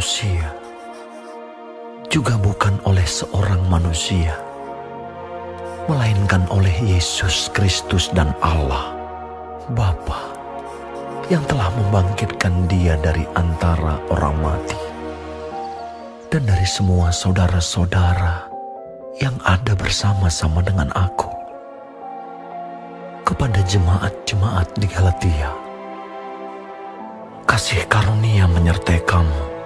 manusia, juga bukan oleh seorang manusia, melainkan oleh Yesus Kristus dan Allah, Bapa, yang telah membangkitkan Dia dari antara orang mati, dan dari semua saudara-saudara yang ada bersama-sama dengan aku. Kepada jemaat-jemaat di Galatia, kasih karunia menyertai kamu,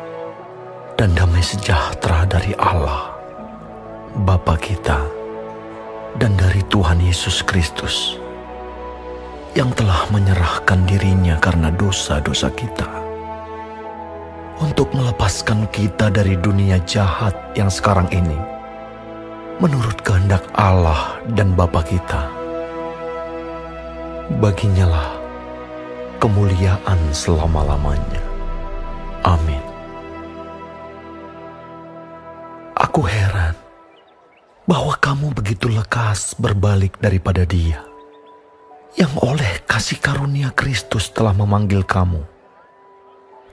dan damai sejahtera dari Allah, Bapa kita, dan dari Tuhan Yesus Kristus, yang telah menyerahkan dirinya karena dosa-dosa kita, untuk melepaskan kita dari dunia jahat yang sekarang ini, menurut kehendak Allah dan Bapa kita. Baginya lah kemuliaan selama-lamanya. Amin. Aku heran bahwa kamu begitu lekas berbalik daripada Dia, yang oleh kasih karunia Kristus telah memanggil kamu,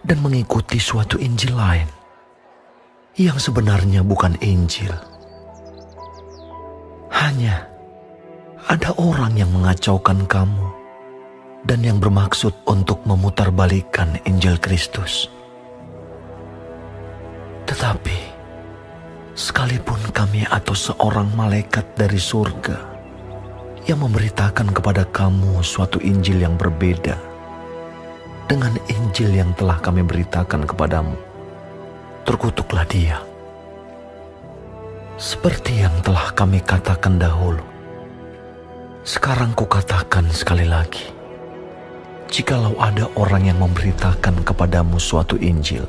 dan mengikuti suatu Injil lain, yang sebenarnya bukan Injil. Hanya ada orang yang mengacaukan kamu dan yang bermaksud untuk memutarbalikkan Injil Kristus. Tetapi sekalipun kami atau seorang malaikat dari surga yang memberitakan kepada kamu suatu Injil yang berbeda dengan Injil yang telah kami beritakan kepadamu, terkutuklah dia. Seperti yang telah kami katakan dahulu, sekarang kukatakan sekali lagi, jikalau ada orang yang memberitakan kepadamu suatu Injil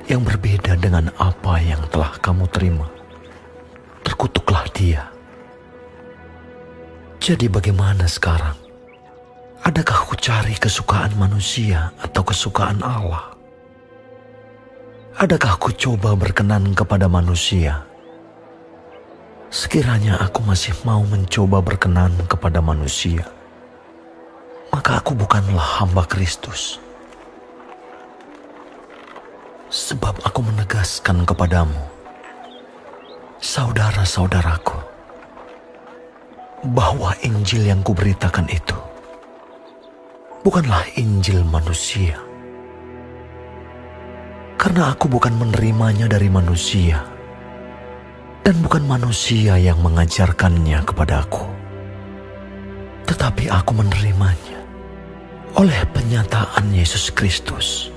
yang berbeda dengan apa yang telah kamu terima, terkutuklah dia. Jadi bagaimana sekarang? Adakah ku cari kesukaan manusia atau kesukaan Allah? Adakah ku coba berkenan kepada manusia? Sekiranya aku masih mau mencoba berkenan kepada manusia, maka aku bukanlah hamba Kristus. Sebab aku menegaskan kepadamu, saudara-saudaraku, bahwa Injil yang kuberitakan itu bukanlah Injil manusia. Karena aku bukan menerimanya dari manusia, dan bukan manusia yang mengajarkannya kepadaku, tetapi aku menerimanya oleh penyataan Yesus Kristus.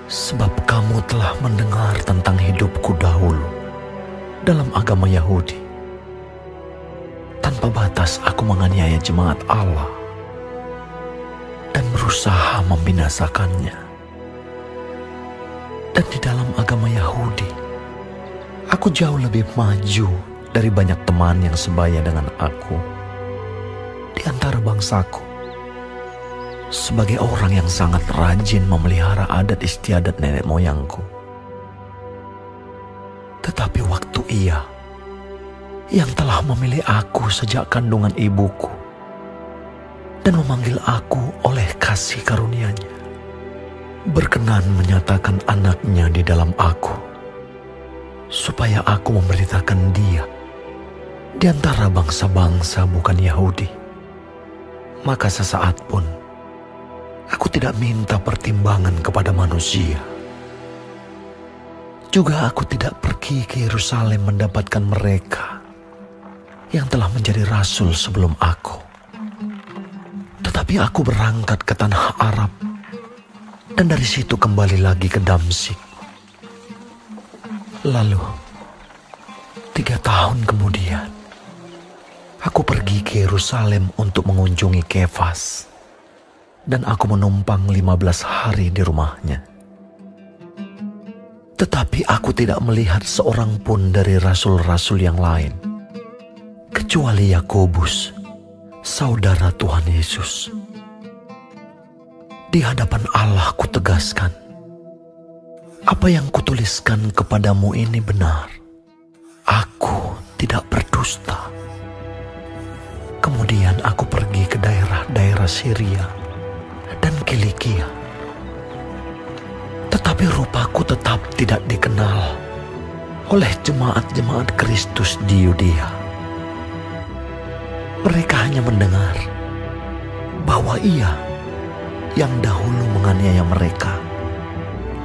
Sebab kamu telah mendengar tentang hidupku dahulu dalam agama Yahudi. Tanpa batas aku menganiaya jemaat Allah dan berusaha membinasakannya. Dan di dalam agama Yahudi, aku jauh lebih maju dari banyak teman yang sebaya dengan aku di antara bangsaku, sebagai orang yang sangat rajin memelihara adat istiadat nenek moyangku. Tetapi waktu Ia yang telah memilih aku sejak kandungan ibuku dan memanggil aku oleh kasih karunia-Nya, berkenan menyatakan anaknya di dalam aku, supaya aku memberitakan Dia di antara bangsa-bangsa bukan Yahudi. Maka sesaat pun aku tidak minta pertimbangan kepada manusia. Juga aku tidak pergi ke Yerusalem mendapatkan mereka yang telah menjadi rasul sebelum aku. Tetapi aku berangkat ke tanah Arab, dan dari situ kembali lagi ke Damsyik. Lalu 3 tahun kemudian, aku pergi ke Yerusalem untuk mengunjungi Kefas, dan aku menumpang 15 hari di rumahnya. Tetapi aku tidak melihat seorang pun dari rasul-rasul yang lain, kecuali Yakobus, saudara Tuhan Yesus. Di hadapan Allah kutegaskan, apa yang kutuliskan kepadamu ini benar. Aku tidak berdusta. Kemudian aku pergi ke daerah-daerah Syria dan Kilikia. Tetapi rupaku tetap tidak dikenal oleh jemaat-jemaat Kristus di Yudea. Mereka hanya mendengar bahwa Ia yang dahulu menganiaya mereka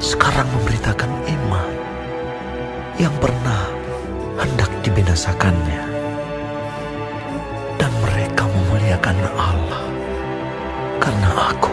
sekarang memberitakan iman yang pernah hendak dibinasakannya. Dan mereka memuliakan Allah karena aku